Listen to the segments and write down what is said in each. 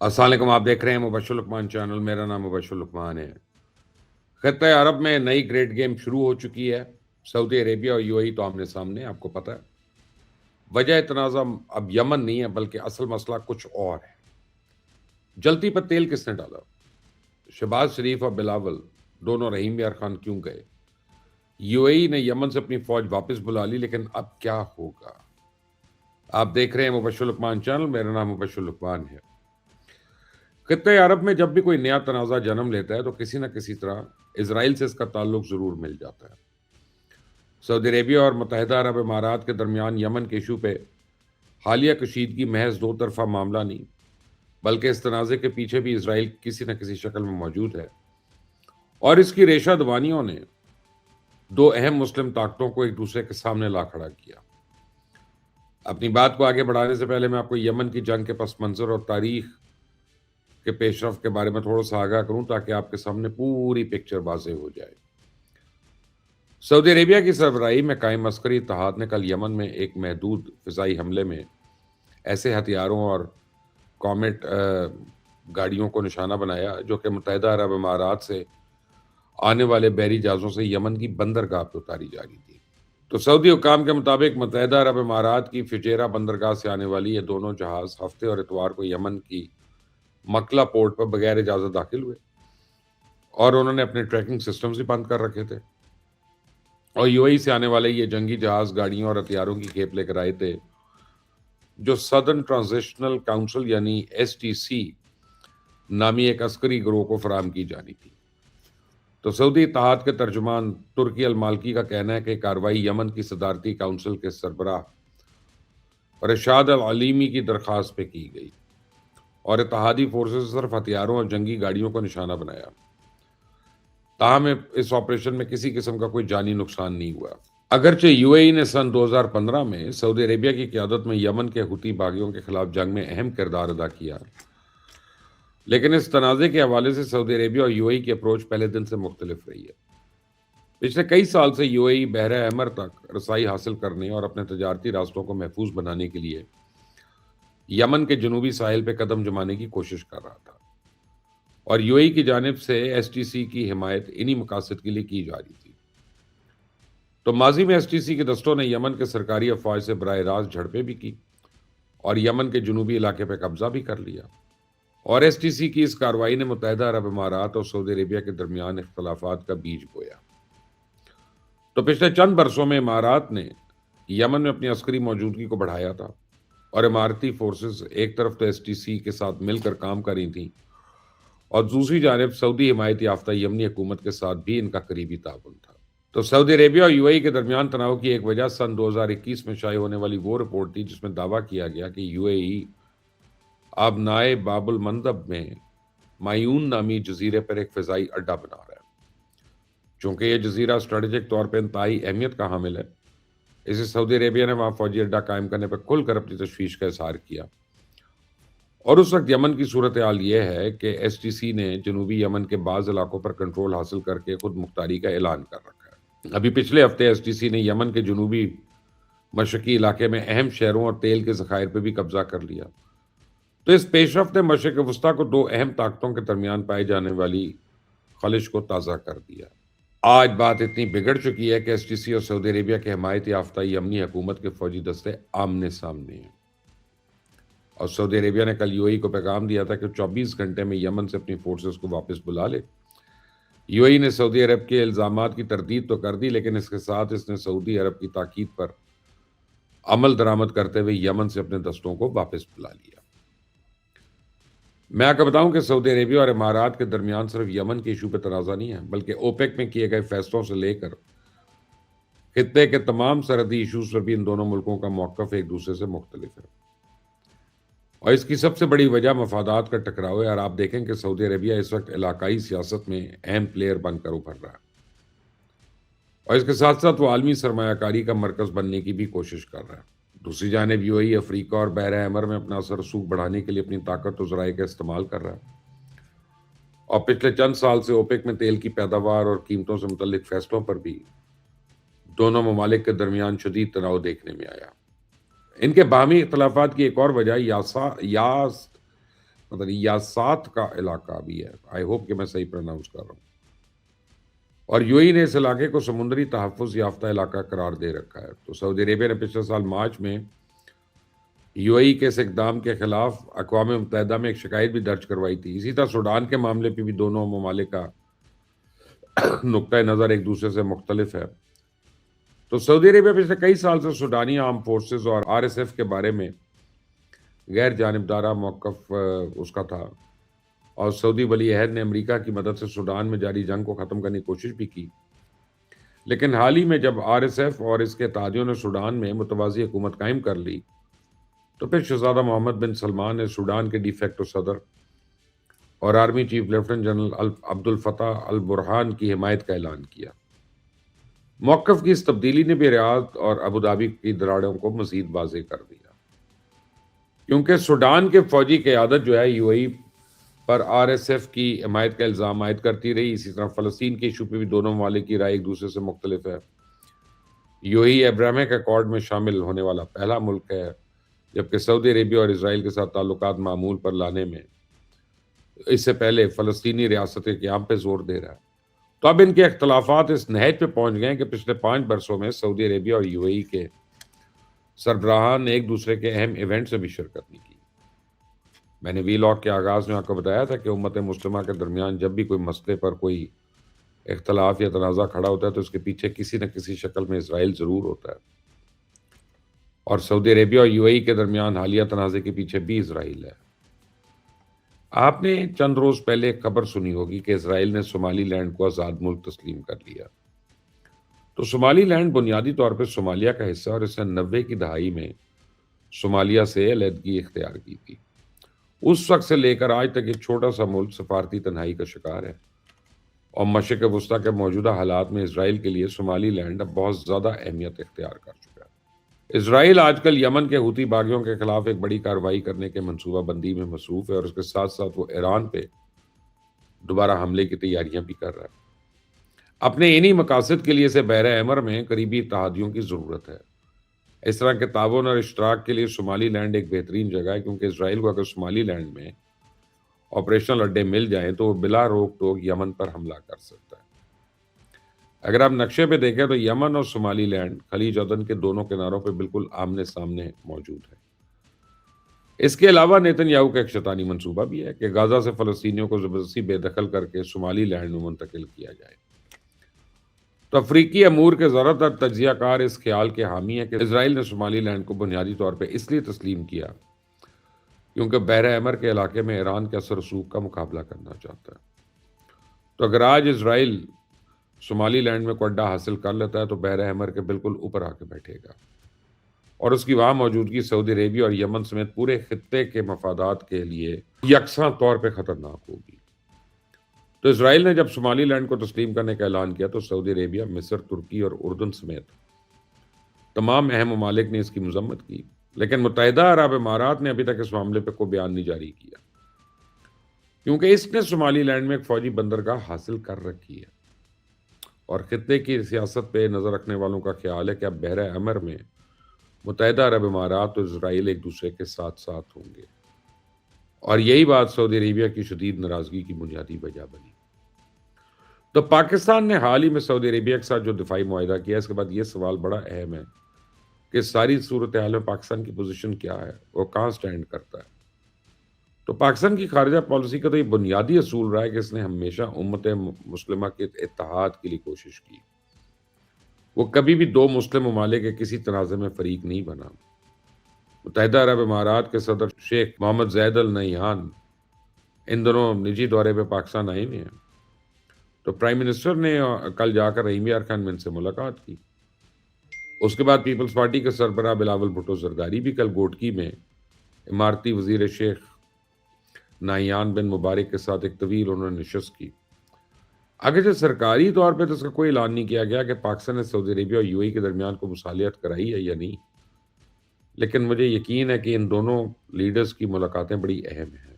السلام علیکم، آپ دیکھ رہے ہیں مبشر لقمان چینل. میرا نام مبشر لقمان ہے. خطہ عرب میں نئی گریٹ گیم شروع ہو چکی ہے. سعودی عربیہ اور یو اے ای تو آمنے سامنے، آپ کو پتہ ہے. وجہ تنازع اب یمن نہیں ہے، بلکہ اصل مسئلہ کچھ اور ہے. جلتی پر تیل کس نے ڈالا؟ شہباز شریف اور بلاول دونوں رحیم یار خان کیوں گئے؟ یو اے ای نے یمن سے اپنی فوج واپس بلا لی، لیکن اب کیا ہوگا؟ آپ دیکھ رہے ہیں مبشر لقمان چینل. میرا نام مبشر لقمان ہے. خطہ عرب میں جب بھی کوئی نیا تنازع جنم لیتا ہے تو کسی نہ کسی طرح اسرائیل سے اس کا تعلق ضرور مل جاتا ہے. سعودی عربیہ اور متحدہ عرب امارات کے درمیان یمن کے ایشو پہ حالیہ کشیدگی محض دو طرفہ معاملہ نہیں، بلکہ اس تنازع کے پیچھے بھی اسرائیل کسی نہ کسی شکل میں موجود ہے، اور اس کی ریشہ دوانیوں نے دو اہم مسلم طاقتوں کو ایک دوسرے کے سامنے لا کھڑا کیا. اپنی بات کو آگے بڑھانے سے پہلے میں آپ کو یمن کی جنگ کے پس منظر اور تاریخ کے پیش رفت کے بارے میں تھوڑا سا آگاہ کروں تاکہ آپ کے سامنے پوری پکچر واضح ہو جائے. سعودی عربیہ کی سربراہی میں قائم عسکری اتحاد نے کل یمن میں ایک محدود فضائی حملے میں ایسے ہتھیاروں اور کامیٹ گاڑیوں کو نشانہ بنایا جو کہ متحدہ عرب امارات سے آنے والے بحری جہازوں سے یمن کی بندرگاہ پہ اتاری جا رہی تھی. تو سعودی حکام کے مطابق متحدہ عرب امارات کی فجیرہ بندرگاہ سے آنے والی یہ دونوں جہاز ہفتے اور اتوار کو یمن کی مکلا پورٹ پر بغیر اجازت داخل ہوئے، اور انہوں نے اپنے ٹریکنگ سسٹمز بھی بند کر رکھے تھے. اور یو اے ای سے آنے والے یہ جنگی جہاز گاڑیوں اور ہتھیاروں کی کھیپ لے کر آئے تھے جو سدرن ٹرانزیشنل کاؤنسل یعنی ایس ٹی سی نامی ایک عسکری گروہ کو فراہم کی جانی تھی. تو سعودی اتحاد کے ترجمان ترکی المالکی کا کہنا ہے کہ کارروائی یمن کی صدارتی کاؤنسل کے سربراہ رشاد العلیمی کی درخواست پہ کی گئی، اور اتحادی فورسز صرف ہتھیاروں اور جنگی گاڑیوں کو نشانہ بنایا. تاہم اس آپریشن میں کسی قسم کا کوئی جانی نقصان نہیں ہوا. اگرچہ یو اے ای نے سن 2015 میں سعودی عربیہ کی قیادت میں یمن کے حوثی باغیوں کے خلاف جنگ میں اہم کردار ادا کیا، لیکن اس تنازع کے حوالے سے سعودی عربیہ اور یو اے ای کی اپروچ پہلے دن سے مختلف رہی ہے. پچھلے کئی سال سے یو اے ای بحر احمر تک رسائی حاصل کرنے اور اپنے تجارتی راستوں کو محفوظ بنانے کے لیے یمن کے جنوبی ساحل پہ قدم جمانے کی کوشش کر رہا تھا، اور یو اے ای کی جانب سے ایس ٹی سی کی حمایت انہی مقاصد کے لیے کی جا رہی تھی. تو ماضی میں ایس ٹی سی کے دستوں نے یمن کے سرکاری افواج سے براہ راست جھڑپیں بھی کی اور یمن کے جنوبی علاقے پہ قبضہ بھی کر لیا. اور ایس ٹی سی کی اس کارروائی نے متحدہ عرب امارات اور سعودی عربیہ کے درمیان اختلافات کا بیج بویا. تو پچھلے چند برسوں میں امارات نے یمن میں اپنی عسکری موجودگی کو بڑھایا تھا، اور اماراتی فورسز ایک طرف تو ایس ٹی سی کے ساتھ مل کر کام کر رہی تھیں، اور دوسری جانب سعودی حمایت یافتہ یمنی حکومت کے ساتھ بھی ان کا قریبی تعاون تھا. تو سعودی عربیہ اور یو اے ای کے درمیان تناؤ کی ایک وجہ سن 2021 میں شائع ہونے والی وہ رپورٹ تھی جس میں دعویٰ کیا گیا کہ یو اے ای آبنائے باب المندب میں مایون نامی جزیرے پر ایک فضائی اڈہ بنا رہا ہے. چونکہ یہ جزیرہ اسٹریٹجک طور پر انتہائی اہمیت کا حامل ہے، اسے سعودی عربیہ نے وہاں فوجی اڈہ قائم کرنے پر کھل کر اپنی تشویش کا اظہار کیا. اور اس وقت یمن کی صورتحال یہ ہے کہ ایس ٹی سی نے جنوبی یمن کے بعض علاقوں پر کنٹرول حاصل کر کے خود مختاری کا اعلان کر رکھا ہے. ابھی پچھلے ہفتے ایس ٹی سی نے یمن کے جنوبی مشرقی علاقے میں اہم شہروں اور تیل کے ذخائر پہ بھی قبضہ کر لیا. تو اس پیش رفت نے مشرق وسطیٰ کو دو اہم طاقتوں کے درمیان پائی جانے والی خلش کو تازہ کر دیا. آج بات اتنی بگڑ چکی ہے کہ ایس ٹی سی اور سعودی عربیہ کے حمایت یافتہ یمنی حکومت کے فوجی دستے آمنے سامنے ہیں. اور سعودی عربیہ نے کل یو اے ای کو پیغام دیا تھا کہ 24 گھنٹے میں یمن سے اپنی فورسز کو واپس بلا لے. یو اے ای نے سعودی عرب کے الزامات کی تردید تو کر دی، لیکن اس کے ساتھ اس نے سعودی عرب کی تاکید پر عمل درآمد کرتے ہوئے یمن سے اپنے دستوں کو واپس بلا لیا. میں آپ کو بتاؤں کہ سعودی عربیہ اور امارات کے درمیان صرف یمن کے ایشو پہ تنازع نہیں ہے، بلکہ اوپیک میں کیے گئے فیصلوں سے لے کر خطے کے تمام سرحدی ایشوز پر بھی ان دونوں ملکوں کا موقف ایک دوسرے سے مختلف ہے. اور اس کی سب سے بڑی وجہ مفادات کا ٹکراؤ ہے، اور آپ دیکھیں کہ سعودی عربیہ اس وقت علاقائی سیاست میں اہم پلیئر بن کر ابھر رہا ہے، اور اس کے ساتھ ساتھ وہ عالمی سرمایہ کاری کا مرکز بننے کی بھی کوشش کر رہا ہے. دوسری جانب یو اے ای افریقہ اور بحر احمر میں اپنا اثر رسوخ بڑھانے کے لیے اپنی طاقت و ذرائع کا استعمال کر رہا ہے. اور پچھلے چند سال سے اوپیک میں تیل کی پیداوار اور قیمتوں سے متعلق فیصلوں پر بھی دونوں ممالک کے درمیان شدید تناؤ دیکھنے میں آیا. ان کے باہمی اختلافات کی ایک اور وجہ یاس پتہ نہیں یاسات کا علاقہ بھی ہے، آئی ہوپ کہ میں صحیح پروناؤنس کر رہا ہوں، اور یو نے اس علاقے کو سمندری تحفظ یافتہ علاقہ قرار دے رکھا ہے۔ تو سعودی عربیہ نے پچھلے سال مارچ میں یو کے اس اقدام کے خلاف اقوام متحدہ میں ایک شکایت بھی درج کروائی تھی۔ اسی طرح سوڈان کے معاملے پہ بھی دونوں ممالک کا نقطۂ نظر ایک دوسرے سے مختلف ہے۔ تو سعودی عربیہ پچھلے کئی سال سے سوڈانی آرم فورسز اور RSF کے بارے میں غیر جانبدارہ موقف اس کا تھا، اور سعودی ولی عہد نے امریکہ کی مدد سے سوڈان میں جاری جنگ کو ختم کرنے کی کوشش بھی کی، لیکن حال ہی میں جب RSF اور اس کے اتحادیوں نے سوڈان میں متوازی حکومت قائم کر لی تو پھر شہزادہ محمد بن سلمان نے سوڈان کے ڈی فیکٹو صدر اور آرمی چیف لیفٹیننٹ جنرل عبد الفتاح البرہان کی حمایت کا اعلان کیا۔ موقف کی اس تبدیلی نے بھی ریاض اور ابوظہبی کی دراڑوں کو مزید واضح کر دیا، کیونکہ سوڈان کے فوجی قیادت جو ہے یو پر RSF کی حمایت کا الزام عائد کرتی رہی۔ اسی طرح فلسطین کے ایشو پہ بھی دونوں ممالک کی رائے ایک دوسرے سے مختلف ہے۔ یو ابراہیمک ایکارڈ میں شامل ہونے والا پہلا ملک ہے، جبکہ سعودی عربیہ اور اسرائیل کے ساتھ تعلقات معمول پر لانے میں اس سے پہلے فلسطینی ریاست کے قیام پہ زور دے رہا ہے۔ تو اب ان کے اختلافات اس نہج پہ پہنچ گئے کہ پچھلے 5 برسوں میں سعودی عربیہ اور یو کے سربراہان نے ایک دوسرے کے اہم ایونٹ سے بھی شرکت نہیں کی۔ میں نے وی لاگ کے آغاز میں آپ کو بتایا تھا کہ امت مسلمہ کے درمیان جب بھی کوئی مسئلے پر کوئی اختلاف یا تنازع کھڑا ہوتا ہے تو اس کے پیچھے کسی نہ کسی شکل میں اسرائیل ضرور ہوتا ہے، اور سعودی عربیہ اور یو کے درمیان حالیہ تنازع کے پیچھے بھی اسرائیل ہے۔ آپ نے چند روز پہلے ایک خبر سنی ہوگی کہ اسرائیل نے صومالی لینڈ کو آزاد ملک تسلیم کر لیا۔ تو صومالی لینڈ بنیادی طور پر صومالیہ کا حصہ، اور اس نے 90 کی دہائی میں صومالیہ سے علیحدگی اختیار کی تھی۔ اس وقت سے لے کر آج تک ایک چھوٹا سا ملک سفارتی تنہائی کا شکار ہے، اور مشرق وسطیٰ کے موجودہ حالات میں اسرائیل کے لیے صومالی لینڈ اب بہت زیادہ اہمیت اختیار کر چکا ہے۔ اسرائیل آج کل یمن کے حوثی باغیوں کے خلاف ایک بڑی کارروائی کرنے کے منصوبہ بندی میں مصروف ہے، اور اس کے ساتھ ساتھ وہ ایران پہ دوبارہ حملے کی تیاریاں بھی کر رہا ہے۔ اپنے انہی مقاصد کے لیے اسے بحر احمر میں قریبی اتحادیوں کی ضرورت ہے۔ اس طرح کے تعاون اور اشتراک کے لیے صومالی لینڈ ایک بہترین جگہ ہے، کیونکہ اسرائیل کو اگر صومالی لینڈ میں آپریشنل اڈے مل جائیں تو وہ بلا روک ٹوک یمن پر حملہ کر سکتا ہے۔ اگر آپ نقشے پہ دیکھیں تو یمن اور صومالی لینڈ خلیج عدن کے دونوں کناروں پہ بالکل آمنے سامنے موجود ہے۔ اس کے علاوہ نیتن یاہو کا ایک شیطانی منصوبہ بھی ہے کہ غزہ سے فلسطینیوں کو زبردستی بے دخل کر کے صومالی لینڈ میں منتقل کیا جائے۔ تو افریقی امور کے زیادہ تر تجزیہ کار اس خیال کے حامی ہیں کہ اسرائیل نے صومالی لینڈ کو بنیادی طور پہ اس لیے تسلیم کیا کیونکہ بحر احمر کے علاقے میں ایران کے اثر رسوخ کا مقابلہ کرنا چاہتا ہے۔ تو اگر آج اسرائیل صومالی لینڈ میں کوئی اڈا حاصل کر لیتا ہے تو بحر احمر کے بالکل اوپر آ کے بیٹھے گا، اور اس کی وہاں موجودگی سعودی عربیہ اور یمن سمیت پورے خطے کے مفادات کے لیے یکساں طور پہ خطرناک ہوگی۔ تو اسرائیل نے جب صومالی لینڈ کو تسلیم کرنے کا اعلان کیا تو سعودی عربیہ، مصر، ترکی اور اردن سمیت تمام اہم ممالک نے اس کی مذمت کی، لیکن متحدہ عرب امارات نے ابھی تک اس معاملے پہ کوئی بیان نہیں جاری کیا، کیونکہ اس نے صومالی لینڈ میں ایک فوجی بندرگاہ حاصل کر رکھی ہے، اور خطے کی سیاست پہ نظر رکھنے والوں کا خیال ہے کہ اب بحر احمر میں متحدہ عرب امارات اور اسرائیل ایک دوسرے کے ساتھ ساتھ ہوں گے، اور یہی بات سعودی عربیہ کی شدید ناراضگی کی بنیادی وجہ بنی۔ تو پاکستان نے حال ہی میں سعودی عربیہ کے ساتھ جو دفاعی معاہدہ کیا، اس کے بعد یہ سوال بڑا اہم ہے کہ ساری صورتحال میں پاکستان کی پوزیشن کیا ہے، وہ کہاں سٹینڈ کرتا ہے۔ تو پاکستان کی خارجہ پالیسی کا تو یہ بنیادی اصول رہا ہے کہ اس نے ہمیشہ امت مسلمہ کے اتحاد کے لیے کوشش کی، وہ کبھی بھی دو مسلم ممالک کے کسی تنازع میں فریق نہیں بنا۔ متحدہ عرب امارات کے صدر شیخ محمد زید ال نہیان ان دنوں نجی دورے پہ پاکستان آئے ہوئے ہیں، تو پرائم منسٹر نے کل جا کر رحیم یار خان من سے ملاقات کی۔ اس کے بعد پیپلز پارٹی کے سربراہ بلاول بھٹو زرداری بھی کل گوٹکی میں امارتی وزیر شیخ نہیان بن مبارک کے ساتھ ایک طویل انہوں نے نشست کی۔ اگرچہ سرکاری طور پہ تو اس کا کوئی اعلان نہیں کیا گیا کہ پاکستان نے سعودی عربیہ اور یو کے درمیان کو مصالحت کرائی ہے یا نہیں، لیکن مجھے یقین ہے کہ ان دونوں لیڈرز کی ملاقاتیں بڑی اہم ہیں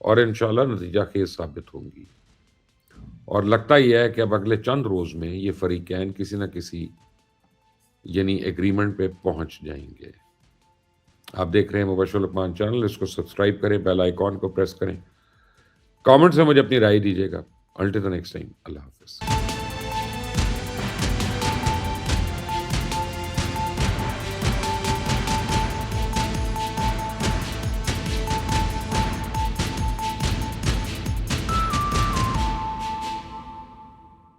اور انشاءاللہ نتیجہ خیز ثابت ہوں گی، اور لگتا یہ ہے کہ اب اگلے چند روز میں یہ فریقین کسی نہ کسی ایگریمنٹ پہ پہنچ جائیں گے۔ آپ دیکھ رہے ہیں مبشر لقمان چینل، اس کو سبسکرائب کریں، بیل آئیکن کو پریس کریں، کامنٹ سے مجھے اپنی رائے دیجیے گا. Until the next time, اللہ حافظ.